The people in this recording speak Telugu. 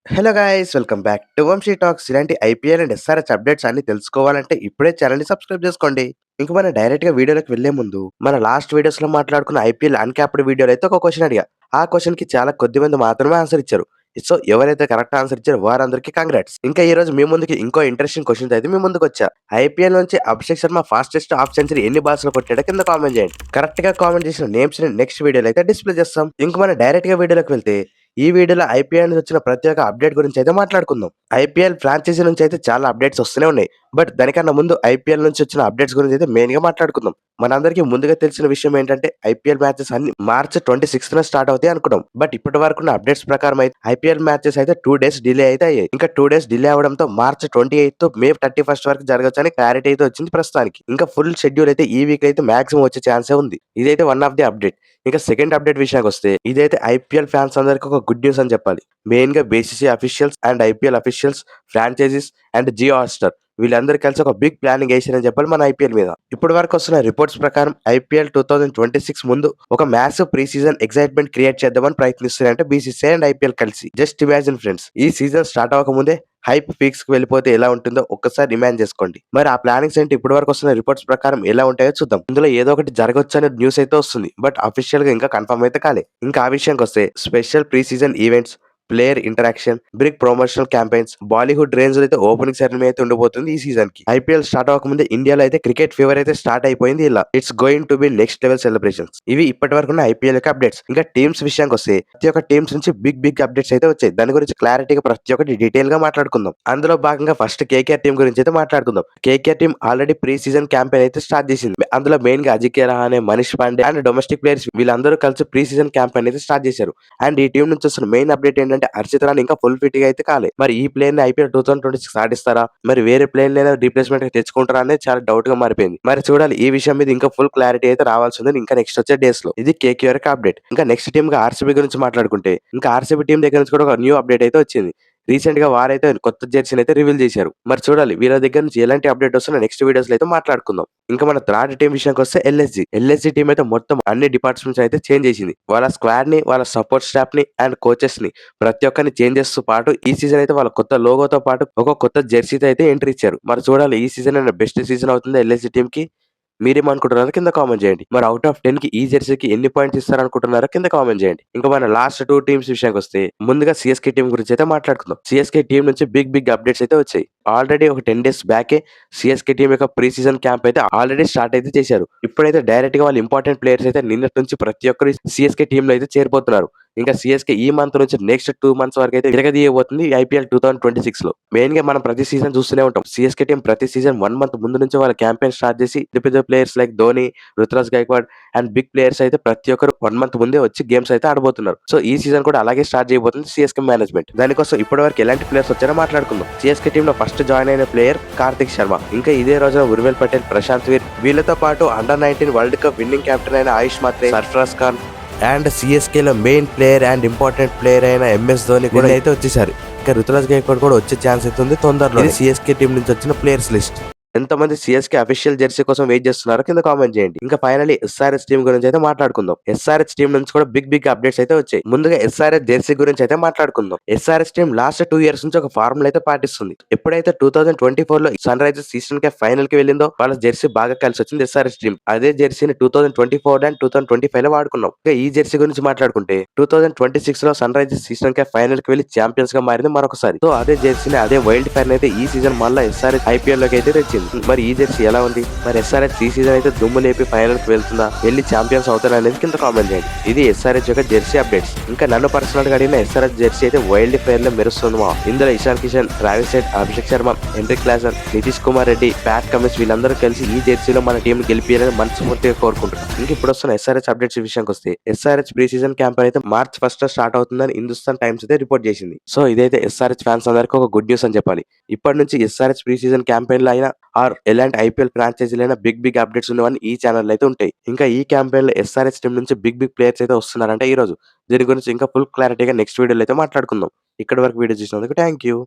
Hello guys welcome back to Vamshi talks. ఇలాంటి ఐపీఎల్ అండ్ ఎస్ఆర్హెచ్ అప్డేట్స్ అన్ని తెలుసుకోవాలంటే ఇప్పుడే ఛానల్ ని సబ్స్క్రైబ్ చేసుకోండి. ఇంక మనం డైరెక్ట్ గా వీడియోలోకి వెళ్లే ముందు మన లాస్ట్ వీడియోస్ లో మాట్లాడుకున్న ఐపీఎల్ అన్క్యాప్డ్ వీడియోలో అయితే ఒక క్వశ్చన్ అడిగా. ఆ క్వశ్చన్ కి చాలా కొద్ది మంది మాత్రమే ఆన్సర్ ఇచ్చారు. సో ఎవరైతే కరెక్ట్ ఆన్సర్ ఇచ్చారో వారందరికీ కంగ్రాట్స్. ఇంకా ఈ రోజు మీ ముందుకి ఇంకో ఇంట్రెస్టింగ్ క్వశ్చన్ అయితే మీ ముందుకు వచ్చా. ఐపీఎల్ నుంచి Abhishek Sharma fastest half century ఎన్ని బాల్స్ లో కొట్టాడో కింద కామెంట్ చేయండి. కరెక్ట్ గా కామెంట్ చేసిన నేమ్స్ ని నెక్స్ట్ వీడియోలో అయితే డిస్ప్లే చేస్తాం. ఇంక మనం డైరెక్ట్ గా వీడియోలోకి వెళ్తే ఈ వీడియోలో ఐపీఎల్ నుంచి వచ్చిన ప్రతి ఒక్క అప్డేట్ గురించి అయితే మాట్లాడుకుందాం. ఐపీఎల్ ఫ్రాంచైజీ నుంచి అయితే చాలా అప్డేట్స్ వస్తూనే ఉన్నాయి. బట్ దానికన్నా ముందు ఐపీఎల్ నుంచి వచ్చిన అప్డేట్స్ గురించి అయితే మెయిన్ గా మాట్లాడుకుందాం. మనందరికీ ముందుగా తెలిసిన విషయం ఏంటంటే ఐపీఎల్ మ్యాచెస్ అన్ని మార్చ్ 26న స్టార్ట్ అవుతాయి అనుకున్నాం. బట్ ఇప్పటి వరకు ఉన్న అప్డేట్స్ ప్రకారం అయితే ఐపీఎల్ మ్యాచెస్ అయితే 2 డేస్ డిలే అయితే అయ్యాయి. ఇంకా 2 డేస్ డిలే అవడంతో మార్చ్ 28th మే 31st వరకు జరగచ్చు అని క్లారిటీ అయితే వచ్చింది ప్రస్తుతానికి. ఇంకా ఫుల్ షెడ్యూల్ అయితే ఈ వీక్ అయితే మాక్సిమం వచ్చే ఛాన్సే ఉంది. ఇదైతే వన్ ఆఫ్ ది అప్డేట్. ఇంకా సెకండ్ అప్డేట్ విషయానికి వస్తే ఇదైతే ఐపీఎల్ ఫ్యాన్స్ అందరికి ఒక గుడ్ న్యూస్ అని చెప్పాలి. మెయిన్ గా BCCI officials and IPL officials, franchises and Jio Hotstar వీళ్ళందరూ కలిసి ఒక బిగ్ ప్లానింగ్ వేసారని చెప్పాలి మన ఐపీఎల్ మీద. ఇప్పటి వరకు వస్తున్న రిపోర్ట్స్ ప్రకారం ఐపీఎల్ 2026 ముందు ఒక massive pre season excitement create చేద్దామని ప్రయత్నిస్తున్నారంటే బీసీసీ అండ్ ఐపీఎల్ కలిసి. జస్ట్ ఇమాజిన్ ఫ్రెండ్స్, ఈ సీజన్ స్టార్ట్ అవ్వక ముందే హైప్ పీక్స్ కి వెళ్ళిపోతే ఎలా ఉంటుందో ఒక్కసారి ఇమాజిన్ చేసుకోండి. మరి ఆ ప్లానింగ్స్ ఏంటి, ఇప్పటి వరకు వస్తున్న రిపోర్ట్స్ ప్రకారం ఎలా ఉంటాయో చూద్దాం. ఇందులో ఏదో ఒకటి జరగవచ్చు అనే న్యూస్ అయితే వస్తుంది. బట్ అఫీషియల్ గా ఇంకా కన్ఫర్మ్ అయితే కాలే. ఇంకా ఆ విషయానికి వస్తే special pre season events, player interaction, big promotional campaigns, Bollywood range లో అయితే ఓపెనింగ్ సెరమనీ అయితే ఉండబోతుంది ఈ సీజన్ కి. ఐపీఎల్ స్టార్ట్ అవ్వకముందే ఇండియాలో అయితే క్రికెట్ ఫీవర్ అయితే స్టార్ట్ అయిపోయింది. ఇలా it's going to be next level celebrations. ఇవి ఇప్పటి వరకు ఉన్న ఐపీఎల్ యొక్క అప్డేట్స్. ఇంకా టీమ్స్ విషయానికి వస్తే ప్రతి ఒక్క టీమ్స్ నుంచి బిగ్ అప్డేట్స్ అయితే వచ్చాయి. దాని గురించి క్లారిటీగా ప్రతి ఒక్కటి డీటెయిల్ గా మాట్లాడుకుందాం. అందులో భాగంగా ఫస్ట్ కేకేఆర్ టీం గురించి అయితే మాట్లాడుకుందాం. KKR team already pre season campaign అయితే స్టార్ట్ చేసింది. అందులో మెయిన్ గా Ajinkya Rahane, Manish Pandey and domestic players వీళ్ళందరూ కలిసి ప్రీ సీజన్ క్యాంపెయిన్ అయితే స్టార్ట్ చేశారు. అండ్ ఈ టీం నుంచి వస్తున్న మెయిన్ అప్డేట్ ఏంటంటే హర్షిత్ రాణా ఇంకా ఫుల్ ఫిట్ గా అయితే కాలే. మరి ఈ ప్లేయర్ ని ఐపీఎల్ 2026 ఆడిస్తారా, మరి వేరే ప్లేయర్ లేదా రీప్లేస్మెంట్ గా తెచ్చుకుంటారా అనేది చాలా డౌట్ గా మారిపోయింది. మరి చూడాలి, ఈ విషయం మీద ఇంకా ఫుల్ క్లారిటీ అయితే రావాల్సి ఉంది ఇంకా నెక్స్ట్ వచ్చే డేస్ లో. ఇది కేకేఆర్ అప్డేట్. ఇంకా నెక్స్ట్ టీమ్ గా ఆర్సీబీ గురించి మాట్లాడుకుంటే ఇంకా ఆర్సీబీ టీం దగ్గర నుంచి కూడా ఒక న్యూ అప్డేట్ అయితే వచ్చింది. రీసెంట్ గా వారైతే కొత్త జెర్సీని అయితే రివీల్ చేశారు. మరి చూడాలి వీళ్ళ దగ్గర నుంచి ఎలాంటి అప్డేట్ వస్తున్నా నెక్స్ట్ వీడియోస్ లో అయితే మాట్లాడుకుందాం. ఇంకా మన థర్డ్ టీం విషయానికి వస్తే ఎల్ఎస్జీ టీం అయితే మొత్తం అన్ని డిపార్ట్మెంట్స్ అయితే చేంజ్ చేసింది. వాళ్ళ స్క్వాడ్ ని, వాళ్ళ సపోర్ట్ స్టాఫ్ ని అండ్ కోచెస్ ని ప్రతి ఒక్కరిని చేంజ్ చేస్తూ పాటు ఈ సీజన్ అయితే వాళ్ళ కొత్త లోగోతో పాటు ఒక కొత్త జెర్సీతో అయితే ఎంట్రీ ఇచ్చారు. మరి చూడాలి ఈ సీజన్ బెస్ట్ సీజన్ అవుతుంది ఎల్ఎస్జీ టీం కి. మీరేమనుకుంటున్నారో కింద కామెంట్ చేయండి. మరి అవుట్ ఆఫ్ 10 కి ఈ జెర్సీకి ఎన్ని పాయింట్స్ ఇస్తారనుకుంటున్నారో కింద కామెంట్ చేయండి. ఇంకా మన లాస్ట్ 2 టీమ్స్ విషయానికి వస్తే ముందుగా సిఎస్కే టీం గురించి అయితే మాట్లాడుకుందాం. సిఎస్కే టీం నుంచి బిగ్ అప్డేట్స్ అయితే వచ్చాయి. ఆల్రెడీ ఒక 10 డేస్ బ్యాకే సిఎస్కే టీం యొక్క ప్రీ సీజన్ క్యాంప్ అయితే ఆల్రెడీ స్టార్ట్ అయితే చేశారు. ఇప్పుడైతే డైరెక్ట్ గా వాళ్ళు ఇంపార్టెంట్ ప్లేయర్స్ అయితే నిన్నటి నుంచి ప్రతి ఒక్కరు సిఎస్కే టీం లో అయితే చేరిపోతున్నారు. ఇంకా సిఎస్కే ఈ మంత్ నుంచి నెక్స్ట్ 2 మంత్స్ వరకు అయితే తిరగదీయబోతుంది ఐపీఎల్ 2026 లో. మెయిన్ గా మనం ప్రతి సీజన్ చూస్తూనే ఉంటాం. సిఎస్కే టీం ప్రతి సీజన్ 1 మంత్ ముందు నుంచి వాళ్ళ క్యాంపెయిన్ స్టార్ట్ చేసి పెద్ద players like Dhoni, Ruturaj Gaikwad and big players అయితే ప్రతి ఒక్కరు 1 మంత్ ముందే వచ్చి గేమ్స్ అయితే ఆడబోతున్నారు. సో ఈ సీజన్ కూడా అలాగే స్టార్ట్ చేయబోతుంది సిఎస్కే మేనేజ్మెంట్. దానికోసం ఇప్పటి వరకు ఎలాంటి ప్లేయర్స్ వచ్చారో మాట్లాడుకుందాం. సిఎస్కే టీం లో ఫస్ట్ జాయిన్ అయిన ప్లేయర్ కార్తిక్ శర్మ. ఇంకా ఇదే రోజున ఉర్వేల్ పటేల్, ప్రశాంత్ వీర్ వీళ్ళతో పాటు under-19 world cup winning captain అయిన ఆయుష్ మాత్రే, సర్ఫరాజ్ ఖాన్ అండ్ సిఎస్కే లో main player and important player అయిన ఎంఎస్ ధోని కూడా అయితే వచ్చేసారు. ఇంకా రుతురాజ్ గైక్వాడ్ కూడా వచ్చే ఛాన్స్ అయితే ఉంది తొందరలో. సిఎస్కే టీం నుంచి వచ్చిన ప్లేయర్స్ లిస్ట్. ఎంతమంది సిఎస్కే అఫీషియల్ జెర్సీ కోసం వెయిట్ చేస్తున్నారో కింద కామెంట్ చేయండి. ఇంకా ఫైనల్లీ ఎస్ఆర్హెచ్ టీం గురించి అయితే మాట్లాడుకుందాం. ఎస్ఆర్హెచ్ టీం నుంచి కూడా బిగ్ అప్డేట్స్ అయితే వచ్చాయి. ముందుగా ఎస్ఆర్హెచ్ జెర్సీ గురించి అయితే మాట్లాడుకుందాం. ఎస్ఆర్హెచ్ టీం లాస్ట్ 2 ఇయర్స్ నుంచి ఒక ఫార్ములా అయితే పాటిస్తుంది. ఎప్పుడైతే 2024 లో Sunrisers Eastern Cape final కి వెళ్ళిందో వాళ్ళ జెర్సీ బాగా కలిసి వచ్చింది ఎస్ఆర్హెచ్ టీం. అదే జెర్సీని 2024 అండ్ 2025 లో వాడుకున్నాం. ఇంకా ఈ జెర్సీ గురించి మాట్లాడుకుంటే 2026 లో Sunrisers Eastern Cape final కి వెళ్లి ఛాంపియన్స్ గా మారింది మరొకసారి. సో అదే జెర్సీని, అదే వైల్డ్ ఫైర్ అయితే ఈ సీజన్ మళ్ళీ ఎస్ఆర్హెచ్ ఐపీఎల్ లోకి అయితే తెచ్చింది. మరి ఈ జెర్సీ ఎలా ఉంది, మరి ఎస్ఆర్హెచ్ ఈ సీజన్ అయితే దుమ్ము లేపి ఫైనల్ కి వెళ్తుందా, వెళ్ళి ఛాంపియన్స్ అవుతారా అనేది కింద కామెంట్ చేయండి. ఇది ఎస్ఆర్హెచ్ యొక్క జెర్సీ అప్డేట్స్. ఇంకా నన్ను పర్సనల్ గా అడిగిన ఎస్ఆర్హెచ్ జెర్సీ అయితే వైల్డ్ ఫైర్ లో మెరుస్తుంది. ఇందులో Ishan Kishan, Travis head, Abhishek Sharma, Heinrich Klaasen, Nitish Kumar Reddy, Pat Cummins వీళ్ళందరూ కలిసి ఈ జెర్సీలో మన టీం గెలిపియాలని మనస్ఫూర్తిగా కోరుకుంటున్నాం. ఇంకా ఇప్పుడు వస్తున్న ఎస్ఆర్హెచ్ అప్డేట్స్ విషయానికి వస్తే ఎస్ఆర్హెచ్ ప్రీ సీజన్ క్యాంపెయిన్ అయితే మార్చ్ 1 స్టార్ట్ అవుతుందని హిందుస్థాన్ టైమ్స్ అయితే రిపోర్ట్ చేసింది. సో ఇదైతే ఎస్ఆర్హెచ్ ఫ్యాన్స్ అందరికీ ఒక గుడ్ న్యూస్ అని చెప్పాలి. ఇప్పటి నుంచి ఎస్ఆర్హెచ్ ప్రీ సీజన్ క్యాంపెయిన్ లో అయినా ఆర్ ఎలాంటి ఐపీఎల్ ఫ్రాంచైజీలైనా బిగ్ అప్డేట్స్ ఉన్నవన్నీ ఈ ఛానల్ అయితే ఉంటాయి. ఇంకా ఈ క్యాంపెయిన్ లో ఎస్ఆర్హెచ్ టీం నుంచి బిగ్ ప్లేయర్స్ అయితే వస్తున్నారంటే ఈ రోజు. దీని గురించి ఇంకా ఫుల్ క్లారిటీగా నెక్స్ట్ వీడియోలో అయితే మాట్లాడుకుందాం. ఇక్కడ వరకు వీడియో చూసినందుకు థ్యాంక్ యూ.